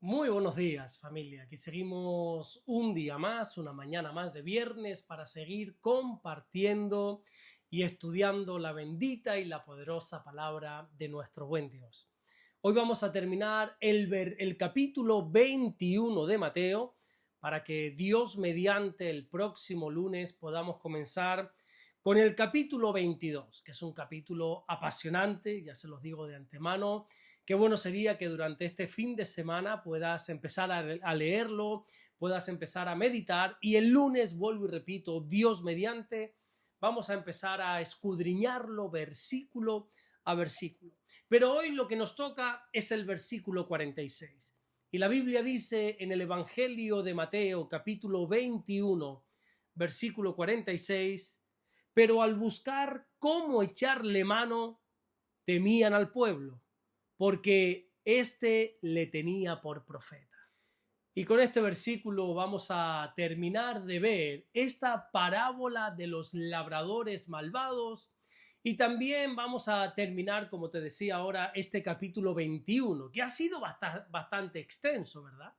Muy buenos días, familia. Aquí seguimos un día más, una mañana más de viernes para seguir compartiendo y estudiando la bendita y la poderosa palabra de nuestro buen Dios. Hoy vamos a terminar el capítulo 21 de Mateo para que Dios mediante el próximo lunes podamos comenzar con el capítulo 22, que es un capítulo apasionante, ya se los digo de antemano. Qué bueno sería que durante este fin de semana puedas empezar a leerlo, puedas empezar a meditar y el lunes, vuelvo y repito, Dios mediante, vamos a empezar a escudriñarlo versículo a versículo. Pero hoy lo que nos toca es el versículo 46. Y la Biblia dice en el Evangelio de Mateo, capítulo 21, versículo 46, pero al buscar cómo echarle mano, temían al pueblo, porque éste le tenía por profeta. Y con este versículo vamos a terminar de ver esta parábola de los labradores malvados y también vamos a terminar, como te decía ahora, este capítulo 21, que ha sido bastante extenso, ¿verdad?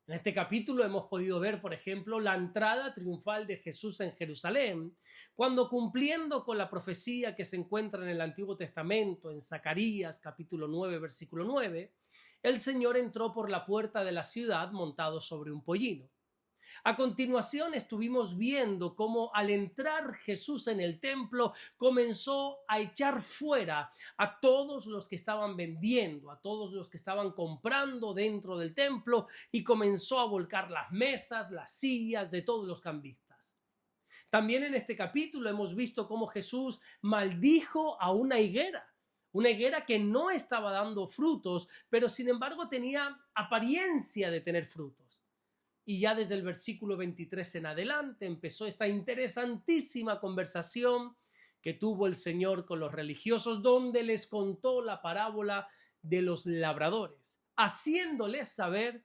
En este capítulo hemos podido ver, por ejemplo, la entrada triunfal de Jesús en Jerusalén, cuando cumpliendo con la profecía que se encuentra en el Antiguo Testamento, en Zacarías capítulo 9, versículo 9, el Señor entró por la puerta de la ciudad montado sobre un pollino. A continuación estuvimos viendo cómo al entrar Jesús en el templo comenzó a echar fuera a todos los que estaban vendiendo, a todos los que estaban comprando dentro del templo y comenzó a volcar las mesas, las sillas de todos los cambistas. También en este capítulo hemos visto cómo Jesús maldijo a una higuera que no estaba dando frutos, pero sin embargo tenía apariencia de tener frutos. Y ya desde el versículo 23 en adelante empezó esta interesantísima conversación que tuvo el Señor con los religiosos, donde les contó la parábola de los labradores, haciéndoles saber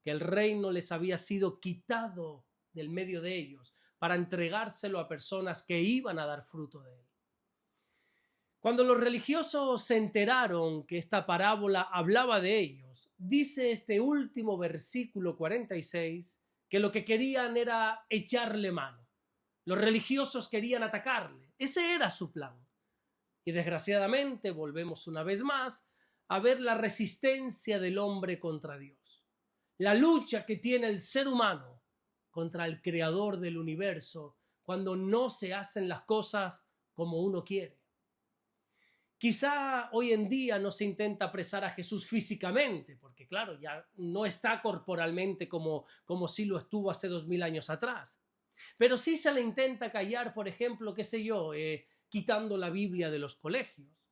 que el reino les había sido quitado del medio de ellos para entregárselo a personas que iban a dar fruto de él. Cuando los religiosos se enteraron que esta parábola hablaba de ellos, dice este último versículo 46 que lo que querían era echarle mano. Los religiosos querían atacarle. Ese era su plan. Y desgraciadamente volvemos una vez más a ver la resistencia del hombre contra Dios. La lucha que tiene el ser humano contra el creador del universo cuando no se hacen las cosas como uno quiere. Quizá hoy en día no se intenta apresar a Jesús físicamente, porque claro, ya no está corporalmente como sí lo estuvo hace 2000 años atrás. Pero sí se le intenta callar, por ejemplo, qué sé yo, quitando la Biblia de los colegios,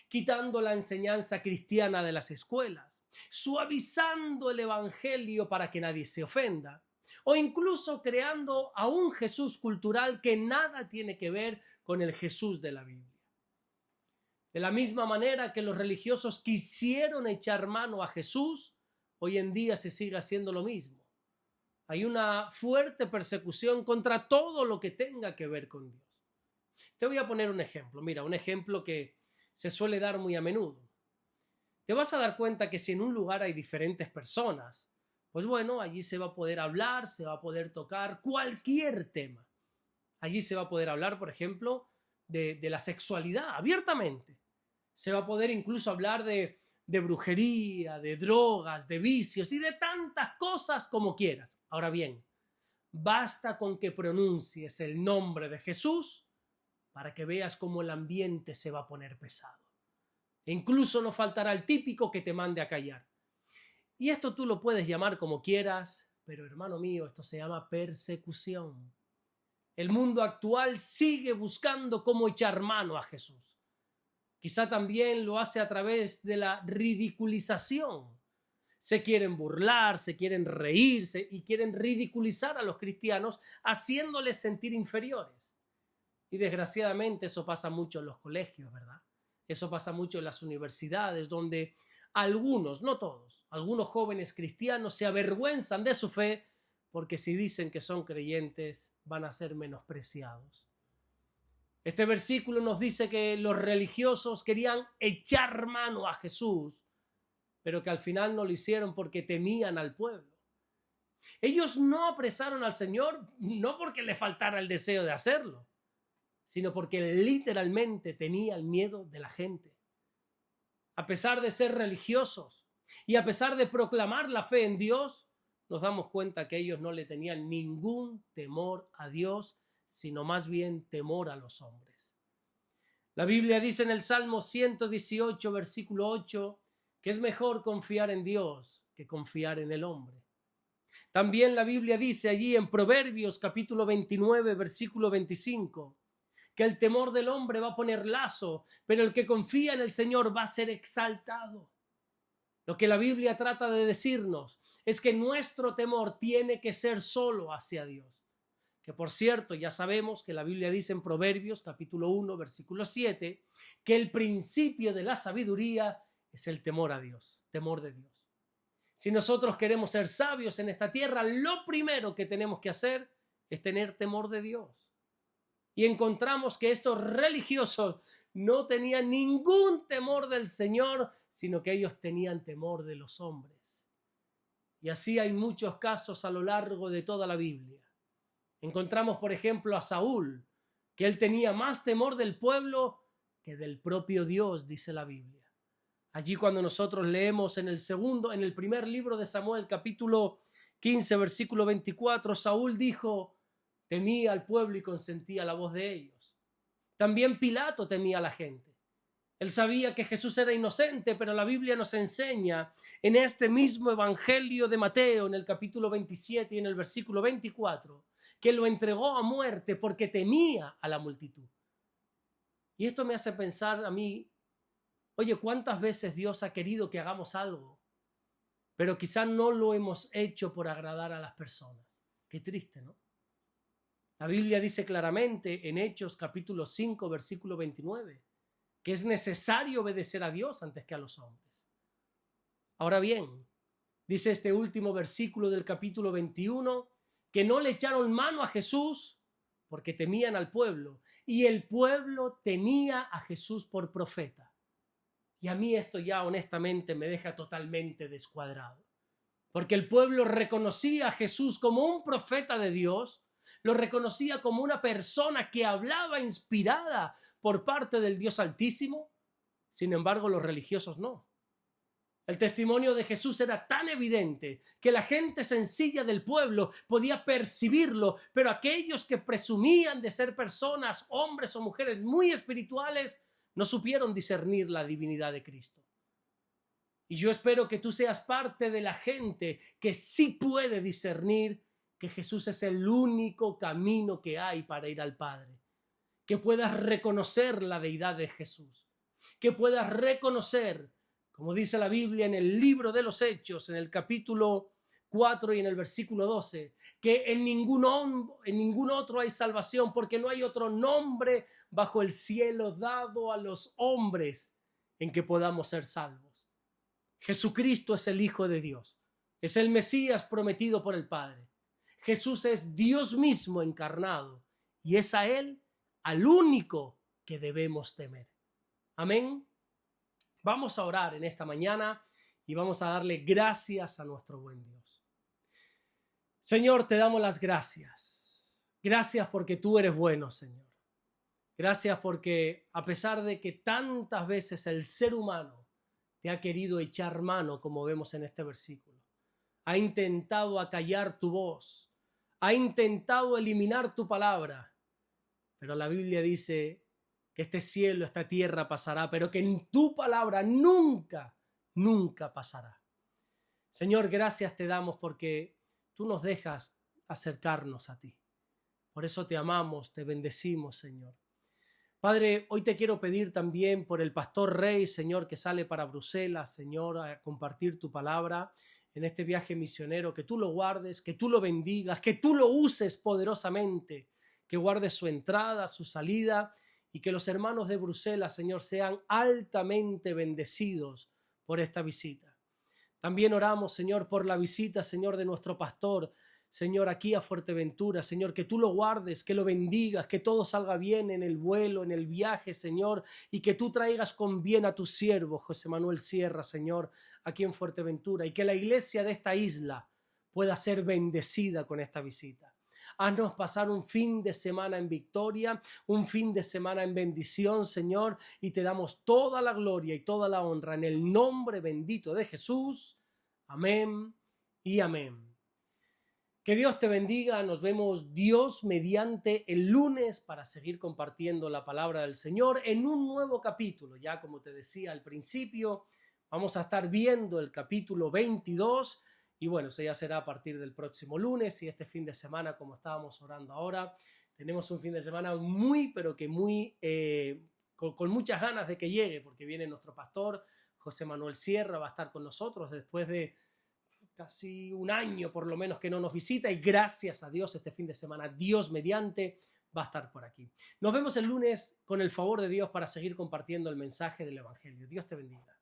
quitando la enseñanza cristiana de las escuelas, suavizando el evangelio para que nadie se ofenda, o incluso creando a un Jesús cultural que nada tiene que ver con el Jesús de la Biblia. De la misma manera que los religiosos quisieron echar mano a Jesús, hoy en día se sigue haciendo lo mismo. Hay una fuerte persecución contra todo lo que tenga que ver con Dios. Te voy a poner un ejemplo. Mira, un ejemplo que se suele dar muy a menudo. Te vas a dar cuenta que si en un lugar hay diferentes personas, pues bueno, allí se va a poder hablar, se va a poder tocar cualquier tema. Allí se va a poder hablar, por ejemplo, de la sexualidad abiertamente. Se va a poder incluso hablar de brujería, de drogas, de vicios y de tantas cosas como quieras. Ahora bien, basta con que pronuncies el nombre de Jesús para que veas cómo el ambiente se va a poner pesado. E incluso no faltará el típico que te mande a callar. Y esto tú lo puedes llamar como quieras, pero hermano mío, esto se llama persecución. El mundo actual sigue buscando cómo echar mano a Jesús. Quizá también lo hace a través de la ridiculización. Se quieren burlar, se quieren reírse y quieren ridiculizar a los cristianos haciéndoles sentir inferiores. Y desgraciadamente eso pasa mucho en los colegios, ¿verdad? Eso pasa mucho en las universidades, donde algunos, no todos, algunos jóvenes cristianos se avergüenzan de su fe porque si dicen que son creyentes van a ser menospreciados. Este versículo nos dice que los religiosos querían echar mano a Jesús pero que al final no lo hicieron porque temían al pueblo. Ellos no apresaron al Señor no porque le faltara el deseo de hacerlo, sino porque literalmente tenía el miedo de la gente. A pesar de ser religiosos y a pesar de proclamar la fe en Dios, nos damos cuenta que ellos no le tenían ningún temor a Dios, sino más bien temor a los hombres. La Biblia dice en el Salmo 118, versículo 8, que es mejor confiar en Dios que confiar en el hombre. También la Biblia dice allí en Proverbios capítulo 29, versículo 25, que el temor del hombre va a poner lazo, pero el que confía en el Señor va a ser exaltado. Lo que la Biblia trata de decirnos es que nuestro temor tiene que ser solo hacia Dios. Que por cierto, ya sabemos que la Biblia dice en Proverbios capítulo 1, versículo 7, que el principio de la sabiduría es el temor a Dios, temor de Dios. Si nosotros queremos ser sabios en esta tierra, lo primero que tenemos que hacer es tener temor de Dios. Y encontramos que estos religiosos no tenían ningún temor del Señor, sino que ellos tenían temor de los hombres. Y así hay muchos casos a lo largo de toda la Biblia. Encontramos, por ejemplo, a Saúl, que él tenía más temor del pueblo que del propio Dios, dice la Biblia. Allí cuando nosotros leemos en el primer libro de Samuel, capítulo 15, versículo 24, Saúl dijo: temía al pueblo y consentía la voz de ellos. También Pilato temía a la gente. Él sabía que Jesús era inocente, pero la Biblia nos enseña en este mismo evangelio de Mateo, en el capítulo 27 y en el versículo 24, que lo entregó a muerte porque temía a la multitud. Y esto me hace pensar a mí, oye, ¿cuántas veces Dios ha querido que hagamos algo, pero quizás no lo hemos hecho por agradar a las personas? Qué triste, ¿no? La Biblia dice claramente en Hechos capítulo 5, versículo 29, que es necesario obedecer a Dios antes que a los hombres. Ahora bien, dice este último versículo del capítulo 21, que no le echaron mano a Jesús porque temían al pueblo, y el pueblo tenía a Jesús por profeta. Y a mí esto ya honestamente me deja totalmente descuadrado, porque el pueblo reconocía a Jesús como un profeta de Dios, lo reconocía como una persona que hablaba inspirada por parte del Dios Altísimo. Sin embargo, los religiosos no. El testimonio de Jesús era tan evidente que la gente sencilla del pueblo podía percibirlo, pero aquellos que presumían de ser personas, hombres o mujeres muy espirituales, no supieron discernir la divinidad de Cristo. Y yo espero que tú seas parte de la gente que sí puede discernir que Jesús es el único camino que hay para ir al Padre. Que puedas reconocer la deidad de Jesús. Que puedas reconocer, como dice la Biblia en el libro de los Hechos, en el capítulo 4 y en el versículo 12, que en ningún otro hay salvación, porque no hay otro nombre bajo el cielo dado a los hombres en que podamos ser salvos. Jesucristo es el Hijo de Dios, es el Mesías prometido por el Padre. Jesús es Dios mismo encarnado y es a Él al único que debemos temer. Amén. Vamos a orar en esta mañana y vamos a darle gracias a nuestro buen Dios. Señor, te damos las gracias. Gracias porque tú eres bueno, Señor. Gracias porque a pesar de que tantas veces el ser humano te ha querido echar mano, como vemos en este versículo, ha intentado acallar tu voz, ha intentado eliminar tu palabra, pero la Biblia dice que este cielo, esta tierra pasará, pero que en tu palabra nunca, nunca pasará. Señor, gracias te damos porque tú nos dejas acercarnos a ti. Por eso te amamos, te bendecimos, Señor. Padre, hoy te quiero pedir también por el pastor Rey, Señor, que sale para Bruselas, Señor, a compartir tu palabra en este viaje misionero, que tú lo guardes, que tú lo bendigas, que tú lo uses poderosamente, que guardes su entrada, su salida, y que los hermanos de Bruselas, Señor, sean altamente bendecidos por esta visita. También oramos, Señor, por la visita, Señor, de nuestro pastor, Señor, aquí a Fuerteventura, Señor, que tú lo guardes, que lo bendigas, que todo salga bien en el vuelo, en el viaje, Señor, y que tú traigas con bien a tu siervo, José Manuel Sierra, Señor, aquí en Fuerteventura, y que la iglesia de esta isla pueda ser bendecida con esta visita. Haznos pasar un fin de semana en victoria, un fin de semana en bendición, Señor, y te damos toda la gloria y toda la honra en el nombre bendito de Jesús. Amén y amén. Que Dios te bendiga, nos vemos Dios mediante el lunes para seguir compartiendo la palabra del Señor en un nuevo capítulo. Ya como te decía al principio, vamos a estar viendo el capítulo 22 y bueno, eso ya será a partir del próximo lunes y este fin de semana, como estábamos orando ahora, tenemos un fin de semana muy, pero que muy, con muchas ganas de que llegue, porque viene nuestro pastor José Manuel Sierra, va a estar con nosotros después de casi un año por lo menos que no nos visita y gracias a Dios este fin de semana, Dios mediante, va a estar por aquí. Nos vemos el lunes con el favor de Dios para seguir compartiendo el mensaje del Evangelio. Dios te bendiga.